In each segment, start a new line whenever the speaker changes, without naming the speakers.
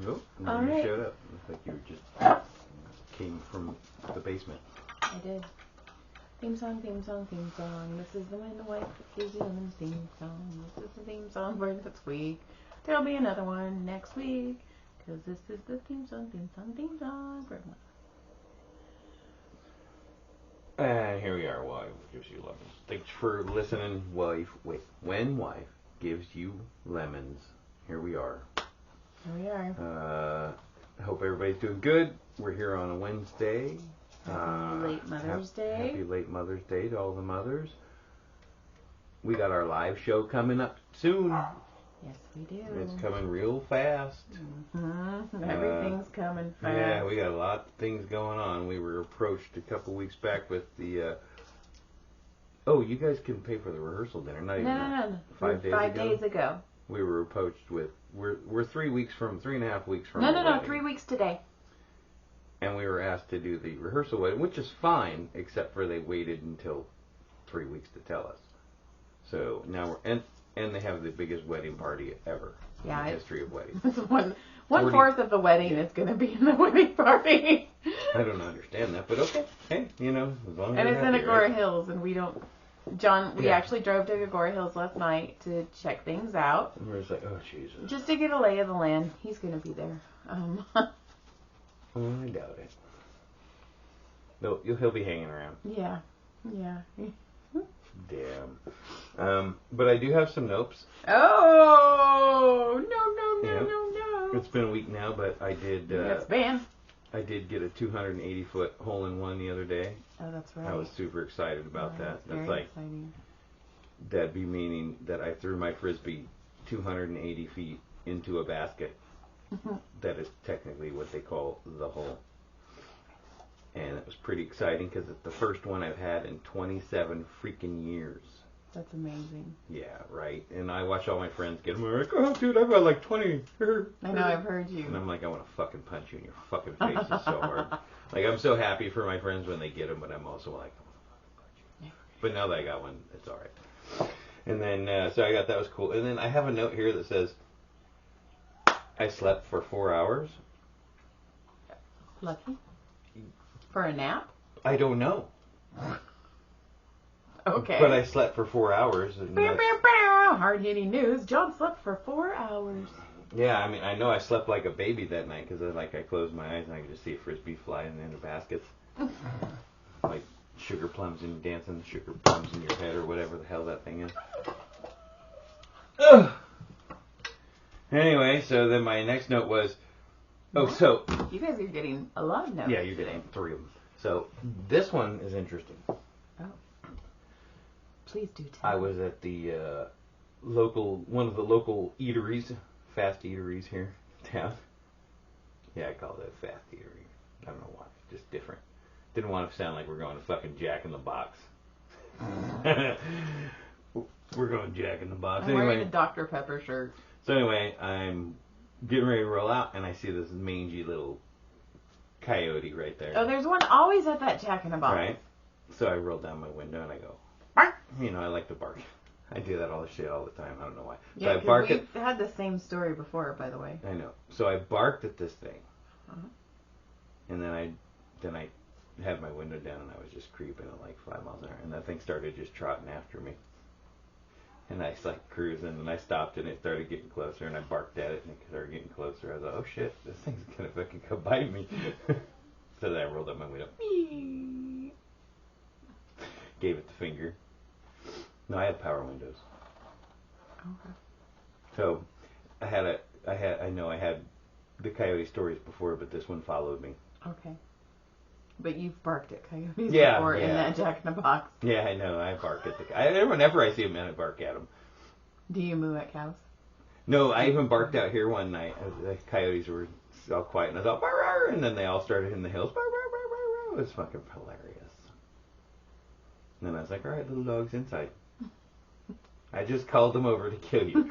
Nope. And
All
then you
right.
showed up. Looks like you just came from the basement.
I did. Theme song, theme song, theme song. This is the man, the wife that gives you lemons theme song. This is the theme song for this week. There'll be another one next week. Because this is the theme song, theme song, theme song for everyone.
And here we are. Wife gives you lemons. Thanks for listening. When wife gives you lemons. Here we are.
Here we are.
I hope everybody's doing good. We're here on a Wednesday.
Happy late Mother's Day.
Happy late Mother's Day to all the mothers. We got our live show coming up soon.
Yes, we do.
It's coming real fast.
Mm-hmm. Everything's coming fast.
Yeah, we got a lot of things going on. We were approached a couple weeks back with the... oh, you guys can pay for the rehearsal dinner. Not even
No.
5 days
5
ago?
days ago.
We were approached with... We're 3.5 weeks from
No, 3 weeks today.
And we were asked to do the rehearsal wedding, which is fine, except for they waited until 3 weeks to tell us. So now we're... And they have the biggest wedding party ever in the history of weddings.
One fourth of the wedding is going to be in the wedding party.
I don't understand that, but okay. Hey, as long as
and
you're
it's
happy,
in Agora
right?
Hills, and we don't... John, we actually drove to Agora Hills last night to check things out.
And we're just like, oh, Jesus.
Just to get a lay of the land. He's going to be there.
I doubt it. No, he'll be hanging around.
Yeah.
Damn. But I do have some notes.
Oh! No.
It's been a week now, but I did...
Yes, Van.
I did get a 280-foot hole-in-one the other day.
Oh, that's right.
I was super excited about that.
That's
like
exciting.
That'd be meaning that I threw my Frisbee 280 feet into a basket. That is technically what they call the hole. And it was pretty exciting because it's the first one I've had in 27 freaking years.
That's amazing.
Yeah, right. And I watch all my friends get them. I'm like, oh, dude, I've got like 20.
I know, I've heard you.
And I'm like, I want to fucking punch you in your fucking face. It's so hard. Like, I'm so happy for my friends when they get them, but I'm also like, I want to fucking punch you. But now that I got one, it's all right. And then, so I got that was cool. And then I have a note here that says, I slept for 4 hours.
Lucky? For a nap?
I don't know.
Okay.
But I slept for 4 hours. And
hard-hitting news. John slept for 4 hours.
Yeah, I mean, I know I slept like a baby that night because I closed my eyes and I could just see a Frisbee flying into baskets. Like sugar plums and dancing sugar plums in your head or whatever the hell that thing is. Ugh. Anyway, so then my next note was, so...
You guys are getting a lot of notes.
Yeah, you're getting 3 of them. So this one is interesting.
Oh. Please do tell.
I was at the one of the local eateries, fast eateries here in town. Yeah, I call it a fast eatery. I don't know why. Just different. Didn't want to sound like we're going to fucking Jack in the Box. We're going Jack in the Box.
I'm wearing a Dr. Pepper shirt.
So anyway, I'm getting ready to roll out, and I see this mangy little coyote right there.
Oh, there's one always at that Jack in the Box.
Right. So I roll down my window and I go, bark! I like to bark. I do that all the time. I don't know why. So
Yeah,
I bark
we've had the same story before, by the way.
I know. So I barked at this thing.
Uh-huh.
And then I had my window down and I was just creeping at like 5 miles an hour. And that thing started just trotting after me. And I was like cruising and I stopped and it started getting closer and I barked at it and it started getting closer. I was like, oh shit, this thing's gonna fucking come bite me. So then I rolled up my window. Gave it the finger. No, I had power windows.
Okay.
So I had the coyote stories before, but this one followed me.
Okay. But you've barked at coyotes
Yeah,
before
yeah.
in that Jack in the Box.
Yeah, I know. I bark at whenever I see them, I bark at them.
Do you moo at cows?
No, I even barked out here one night. The coyotes were all quiet, and I was all, "Bark, bark," and then they all started in the hills. Bark, bark, bark, bark, bark. It was fucking hilarious. And then I was like, all right, little dog's inside. I just called them over to kill you.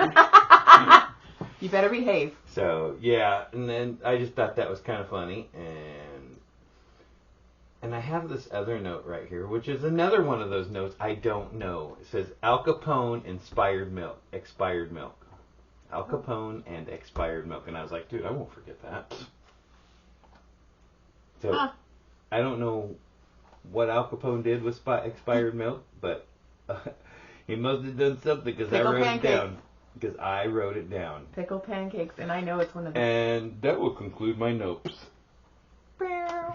You better behave.
So, yeah, and then I just thought that was kind of funny, and I have this other note right here, which is another one of those notes I don't know. It says Al Capone expired milk. Al Capone and expired milk. And I was like, dude, I won't forget that. So, I don't know what Al Capone did with expired milk, but he must have done something because I wrote it down. Because I wrote it down.
Pickle pancakes, and I know it's one of the...
And that will conclude my notes.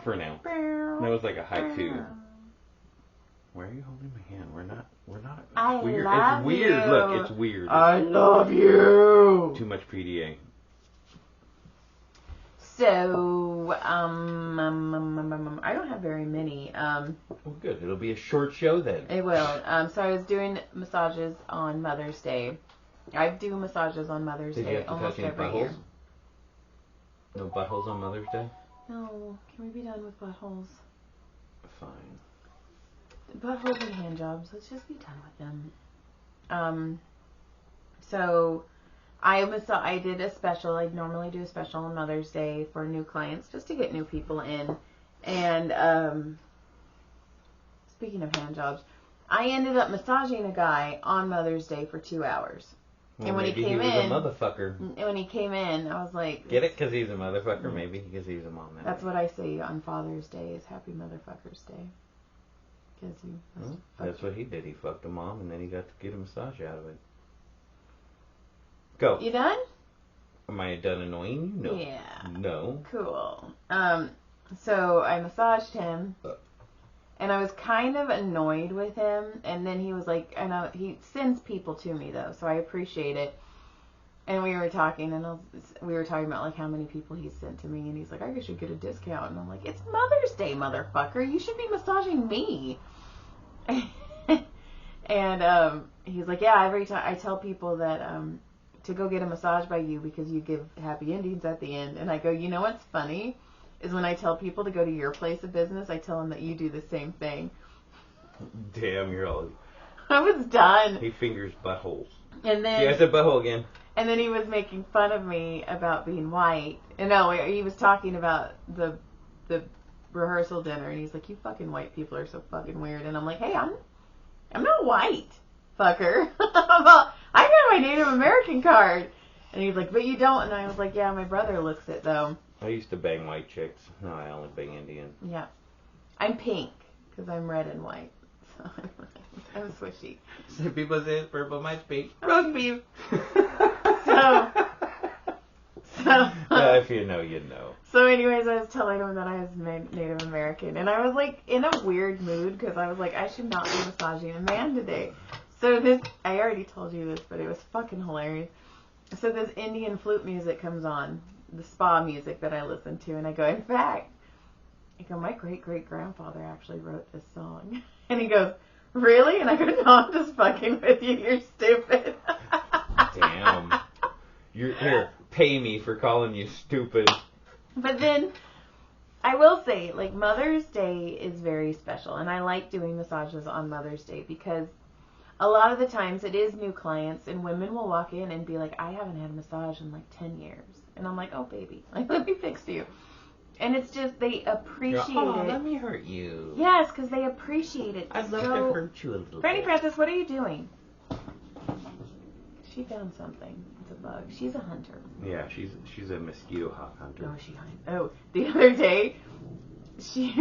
For now. That was like a haiku. Why are you holding my hand? We're not.
I
weird.
love
It's weird.
you.
Look, it's weird.
I love you.
Too much PDA.
So, I don't have very many.
Well, good. It'll be a short show then.
It will. So I was doing massages on Mother's Day. I do massages on Mother's
Did
Day
you have to
almost
touch any
every
buttholes?
year.
No buttholes on Mother's Day?
No. Can we be done with buttholes?
Fine.
Buttholes and hand jobs. Let's just be done with them. So I did a special. I normally do a special on Mother's Day for new clients just to get new people in. And speaking of hand jobs, I ended up massaging a guy on Mother's Day for 2 hours.
Well,
and when
maybe
he came in,
a motherfucker.
And when he came in, I was like,
Get it? Because he's a motherfucker? Maybe because he's a mom.
That's what I say on Father's Day is Happy Motherfucker's Day. Because
that's what he did. He fucked a mom and then he got to get a massage out of it. Go.
You done?
Am I done annoying you? No.
Yeah.
No.
Cool. So I massaged him. And I was kind of annoyed with him, and then he was like, I know he sends people to me though, so I appreciate it. And we were talking, and we were talking about like how many people he's sent to me, and he's like, I should get a discount, and I'm like, it's Mother's Day, motherfucker, you should be massaging me. And he's like, yeah, every time I tell people that to go get a massage by you because you give happy endings at the end, and I go, you know what's funny? Is when I tell people to go to your place of business, I tell them that you do the same thing.
Damn, you're all...
I was done.
He fingers buttholes.
And then...
Yeah, I said butthole again.
And then he was making fun of me about being white. And no, he was talking about the rehearsal dinner, and he's like, you fucking white people are so fucking weird. And I'm like, hey, I'm not white, fucker. I got my Native American card. And he's like, but you don't. And I was like, yeah, my brother looks it, though.
I used to bang white chicks. No, I only bang Indian.
Yeah. I'm pink, because I'm red and white. So I'm swishy.
So people say it's purple, mine's pink. Roast beef!
So
if you know, you know.
So anyways, I was telling him that I was Native American. And I was like in a weird mood, because I was like, I should not be massaging a man today. So I already told you this, but it was fucking hilarious. So this Indian flute music comes on. The spa music that I listen to, and I go, in fact, my great-great-grandfather actually wrote this song. And he goes, really? And I go, no, I'm just fucking with you, you're stupid.
Damn. Here, pay me for calling you stupid.
But then, I will say, like, Mother's Day is very special, and I like doing massages on Mother's Day, because a lot of the times it is new clients, and women will walk in and be like, I haven't had a massage in like 10 years. And I'm like, oh, baby, like, let me fix you. And it's just, they appreciate it.
Let me hurt you.
Yes, because they appreciate it.
I'd love to hurt you a little
Franny
bit.
Francis, what are you doing? She found something. It's a bug. She's a hunter.
Yeah, she's a mosquito hawk hunter.
The other day, she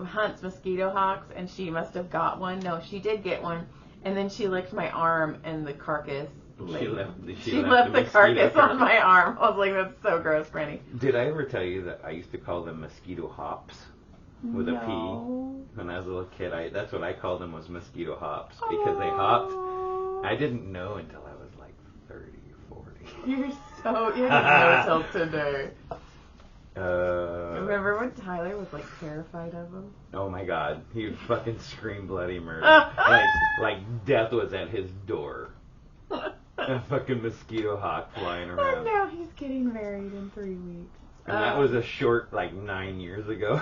hunts mosquito hawks, and she must have got one. No, she did get one. And then she licked my arm, and the carcass...
She
left the carcass on my arm. I was like, that's so gross, Franny.
Did I ever tell you that I used to call them mosquito hops with a P? When I was a little kid, that's what I called them, was mosquito hops, because they hopped. I didn't know until I was like 30 or 40.
You didn't know until today. Remember when Tyler was like terrified of him?
Oh my God, he would fucking scream bloody murder. like death was at his door. A fucking mosquito hawk flying around.
And now he's getting married in 3 weeks.
And that was a short, like, 9 years ago.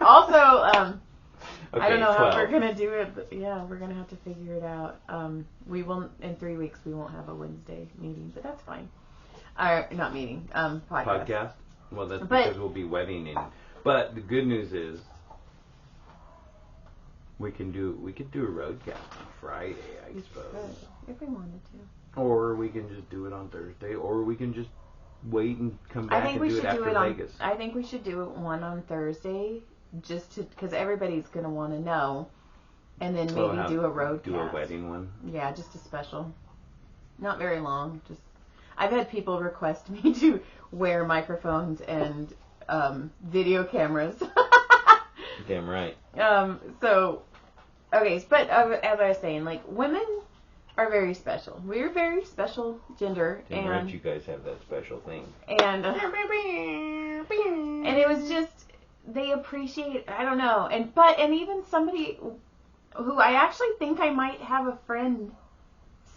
Also,
okay,
I don't know
12.
how we're going to do it, but yeah, we're going to have to figure it out. We won't, in 3 weeks, we won't have a Wednesday meeting, but that's fine. Not meeting, podcast.
Well, that's because we'll be wedding. But the good news is, we could do a roadcast on Friday, I suppose.
If we wanted to.
Or we can just do it on Thursday, or we can just wait and come back and do it after Vegas.
I think we should do one on Thursday, just to because everybody's gonna want to know, and then maybe do a road
do a wedding one.
Yeah, just a special, not very long. Just I've had people request me to wear microphones and video cameras.
Damn right.
So okay, but as I was saying, like women are very special. We're a very special gender.
Damn right you guys have that special thing.
And it was just, they appreciate, I don't know. And even somebody who I actually think I might have a friend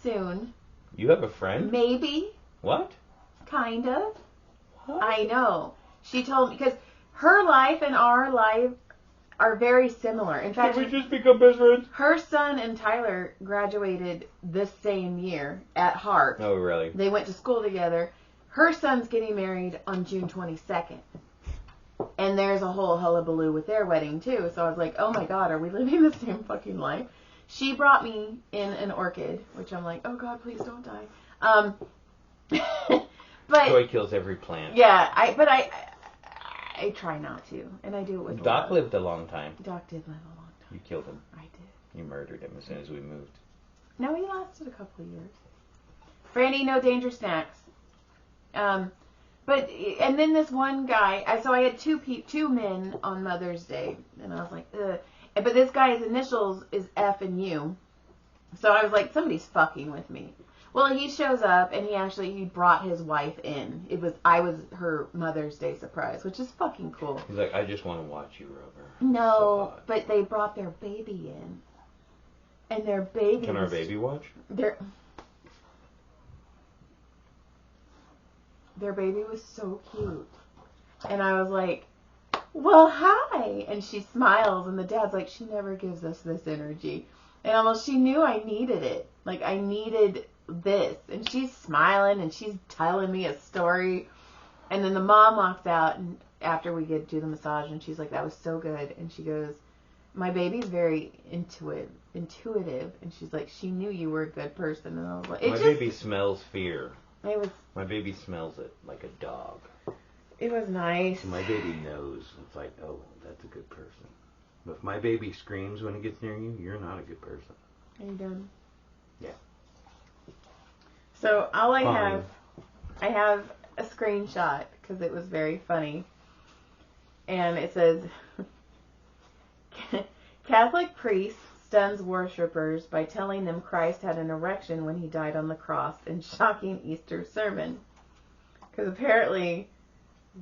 soon.
You have a friend?
Maybe.
What?
Kind of.
What?
I know. She told me, because her life and our life are very similar. In fact,
can we just become best friends?
Her son and Tyler graduated the same year at Hart.
Oh, really?
They went to school together. Her son's getting married on June 22nd. And there's a whole hullabaloo with their wedding, too. So I was like, oh my God, are we living the same fucking life? She brought me in an orchid, which I'm like, oh God, please don't die. But
joy kills every plant.
Yeah, I try not to, and I do it with
Doc lived a long time.
Doc did live a long time.
You killed him.
I did.
You murdered him as soon as we moved.
No, he lasted a couple of years. Brandy, no danger snacks. And then this one guy, so I had two men on Mother's Day, and I was like, ugh. But this guy's initials is F and U. So I was like, somebody's fucking with me. Well, he shows up, and he brought his wife in. I was her Mother's Day surprise, which is fucking cool.
He's like, I just want to watch you, Rover.
No, so but they brought their baby in. And their baby
Can our baby watch?
Their baby was so cute. And I was like, well, hi. And she smiles, and the dad's like, she never gives us this energy. And almost she knew I needed it. Like, I needed this. And she's smiling, and she's telling me a story. And then the mom walks out and after we get to the massage, and she's like, that was so good. And she goes, my baby's very intuitive. And she's like, she knew you were a good person. And I was like,
my baby smells fear.
My
baby smells it like a dog.
It was nice.
So my baby knows. It's like, oh, that's a good person. But if my baby screams when it gets near you, you're not a good person.
Are you done?
Yeah.
So all I have a screenshot because it was very funny. And it says, Catholic priest stuns worshippers by telling them Christ had an erection when he died on the cross in shocking Easter sermon. Because apparently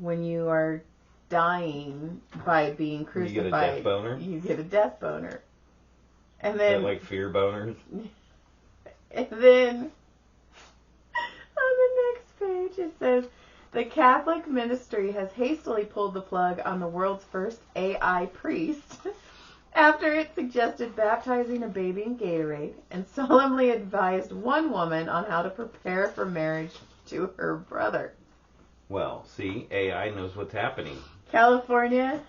when you are dying by being crucified, you get a death boner. And then,
is that like fear boners?
And then on the next page it says, the Catholic ministry has hastily pulled the plug on the world's first AI priest after it suggested baptizing a baby in Gatorade and solemnly advised one woman on how to prepare for marriage to her brother.
Well, see, AI knows what's happening.
California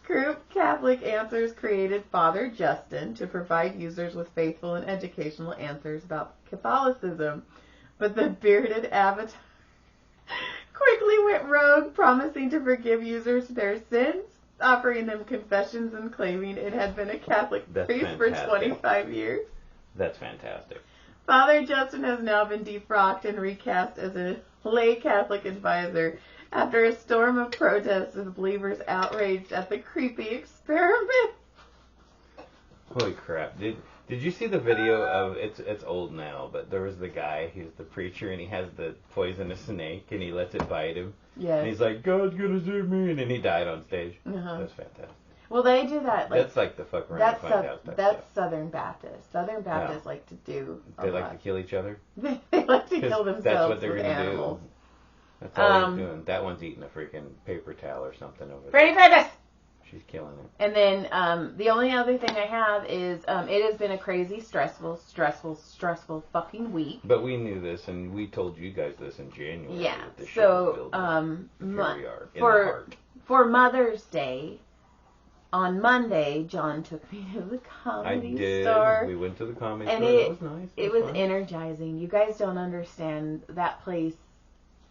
group Catholic Answers created Father Justin to provide users with faithful and educational answers about Catholicism, but the bearded avatar quickly went rogue, promising to forgive users their sins, offering them confessions and claiming it had been a Catholic priest for 25 years.
That's fantastic.
Father Justin has now been defrocked and recast as a lay Catholic advisor after a storm of protests with believers outraged at the creepy experiment.
Holy crap. Did you see the video of, it's old now, but there was the guy, he's the preacher, and he has the poisonous snake, and he lets it bite him.
Yes.
And he's like, God's gonna save me, and then he died on stage.
Uh-huh.
That's fantastic.
Well, they do that.
That's like the fuck around and find out stuff.
That's Southern Baptist. Southern Baptists like to do
They like to kill each other?
They like to kill themselves
that's what they're
with
gonna
animals.
do. That's all they're doing. That one's eating a freaking paper towel or something over there.
Freddy Purpose!
She's killing it.
And then the only other thing I have is it has been a crazy, stressful fucking week.
But we knew this, and we told you guys this in January.
Yeah.
That the show was building. Here we are, in the heart.
For Mother's Day, on Monday, John took me to the comedy store.
We went to the comedy
and
store. It was nice.
It was energizing. You guys don't understand that place.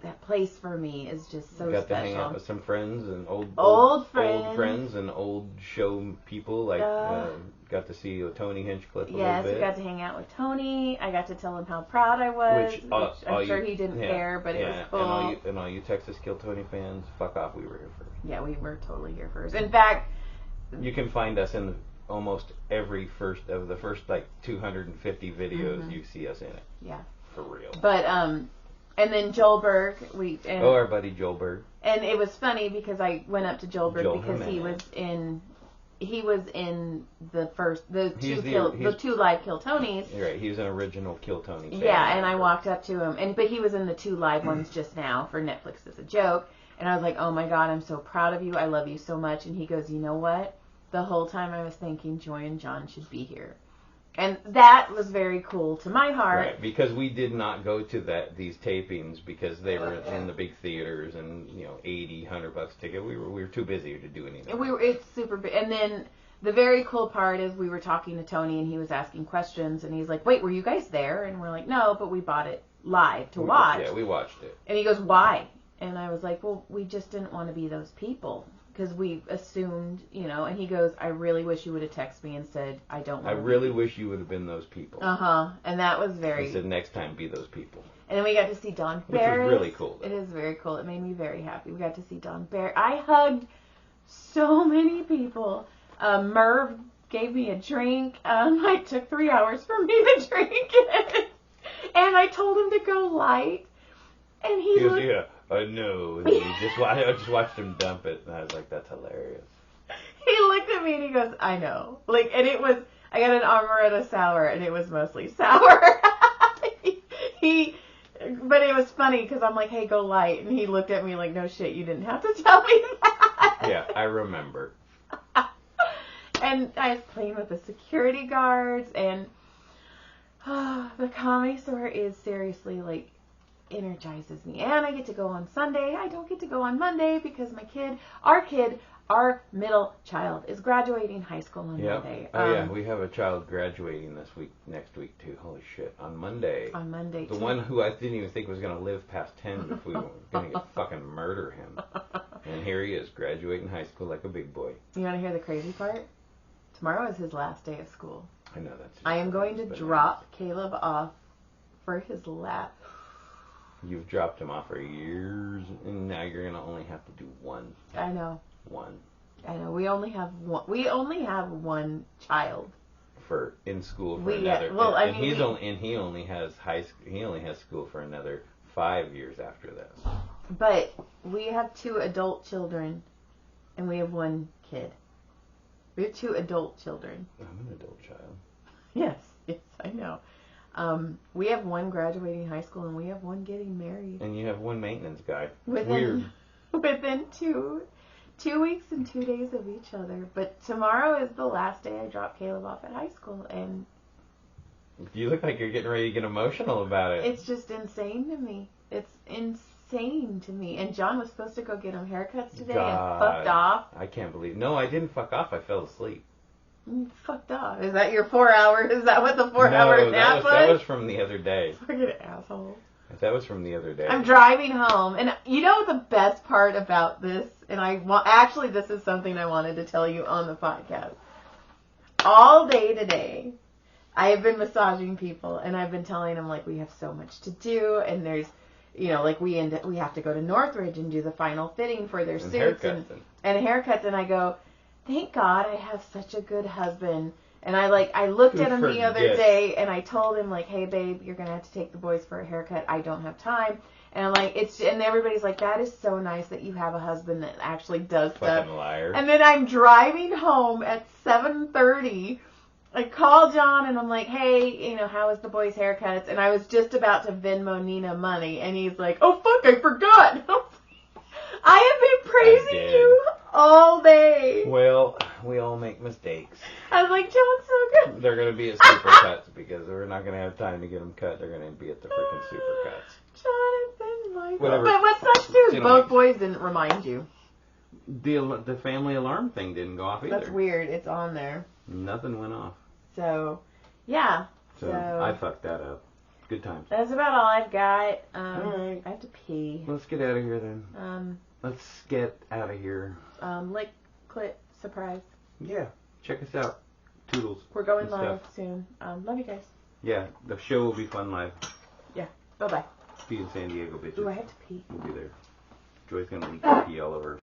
That place for me is just so
got
special.
To hang out with some friends and
old friends
and old show people. Like got to see Tony Hinchcliffe a little bit.
Yes, we got to hang out with Tony. I got to tell him how proud I was. Which I'm sure he didn't care, but it was cool.
And all you Texas Kill Tony fans, fuck off. We were here first.
Yeah, we were totally here first. In fact,
you can find us in almost every first 250 videos. You see us in it.
Yeah,
for real.
But and then Joelberg,
our buddy Joelberg.
And it was funny because I went up to Joelberg because he was in the two live Kill Tonys.
You're right, he was an original Kill Tony fan.
Yeah, and I walked up to him, but he was in the 2 live ones just now for Netflix as a joke. And I was like, oh my God, I'm so proud of you. I love you so much. And he goes, you know what? The whole time I was thinking Joy and John should be here. And that was very cool to my heart.
Right, because we did not go to these tapings because they were in the big theaters and, $80, $100 ticket. We were too busy to do anything.
It's super big. And then the very cool part is we were talking to Tony and he was asking questions and he's like, wait, were you guys there? And we're like, no, but we bought it live to watch.
Yeah, we watched it.
And he goes, why? And I was like, well, we just didn't want to be those people. Because we assumed, and he goes, I really wish you would have texted me and said, I don't want to.
I really wish you would have been those people.
And that was very...
He said, next time, be those people.
And then we got to see Don Barris.
Which is really cool, though.
It is very cool. It made me very happy. We got to see Don Barris. I hugged so many people. Merv gave me a drink. It took 3 hours for me to drink it. And I told him to go light. And he
goes, yeah. I know. And I just watched him dump it, and I was like, "That's hilarious."
He looked at me and he goes, "I know." And it was. I got an amaretto sour, and it was mostly sour. But it was funny because I'm like, "Hey, go light," and he looked at me like, "No shit, you didn't have to tell me that."
Yeah, I remember.
And I was playing with the security guards, and the comedy store is seriously energizes me. And I get to go on Sunday. I don't get to go on Monday because our middle child is graduating high school on Monday.
Yeah, we have a child graduating next week too. Holy shit, on Monday.
On Monday,
the one who I didn't even think was going to live past 10 if we were going to fucking murder him. And here he is, graduating high school like a big boy.
You want to hear the crazy part? Tomorrow is his last day of school.
I know that's.
I am going to drop Caleb off for his last.
You've dropped him off for years, and now you're gonna only have to do one.
I know.
One.
I know. We only have one. We only have one child.
In school for another.
Well,
he only has school for another 5 years after this.
But we have 2 adult children, and we have 1 kid. We have 2 adult children.
I'm an adult child.
Yes, I know. We have 1 graduating high school, and we have 1 getting married.
And you have 1 maintenance guy.
Within 2 weeks and 2 days of each other. But tomorrow is the last day I drop Caleb off at high school, and
you look like you're getting ready to get emotional about it.
It's just insane to me. It's insane to me. And John was supposed to go get him haircuts today and fucked off.
I can't believe. No, I didn't fuck off. I fell asleep.
You fucked off. Is that your 4 hours? Is that what the 4-hour nap was?
That was from the other day.
Fucking asshole.
That was from the other day.
I'm driving home, and you know the best part about this, and actually this is something I wanted to tell you on the podcast. All day today, I have been massaging people, and I've been telling them we have so much to do, and there's, we have to go to Northridge and do the final fitting for their suits and haircuts, and I go, thank God I have such a good husband. And I looked at him the other day, and I told him, hey, babe, you're going to have to take the boys for a haircut. I don't have time. And I'm and everybody's like, that is so nice that you have a husband that actually does stuff.
Fucking liar.
And then I'm driving home at 7:30. I call John, and I'm like, hey, how is the boys' haircuts? And I was just about to Venmo Nina money, and he's like, oh, fuck, I forgot. I have been praising you all day.
Well, we all make mistakes.
I was like, John's so good.
They're going to be at Supercuts because we're not going to have time to get them cut. They're going to be at the freaking Supercuts.
Jonathan, Michael.
Whatever.
But what sucks too is both boys didn't remind you.
The family alarm thing didn't go off either.
That's weird. It's on there.
Nothing went off.
So, yeah.
So I fucked that up. Good times.
That's about all I've got.
All right.
I have to pee.
Let's get out of here then. Let's get out of here.
Lick, clit, surprise.
Yeah. Check us out. Toodles.
We're going live soon. Love you guys.
Yeah. The show will be fun live.
Yeah. Bye-bye.
See you in San Diego, bitches.
Ooh, I have to pee.
We'll be there. Joy's gonna leak pee all over.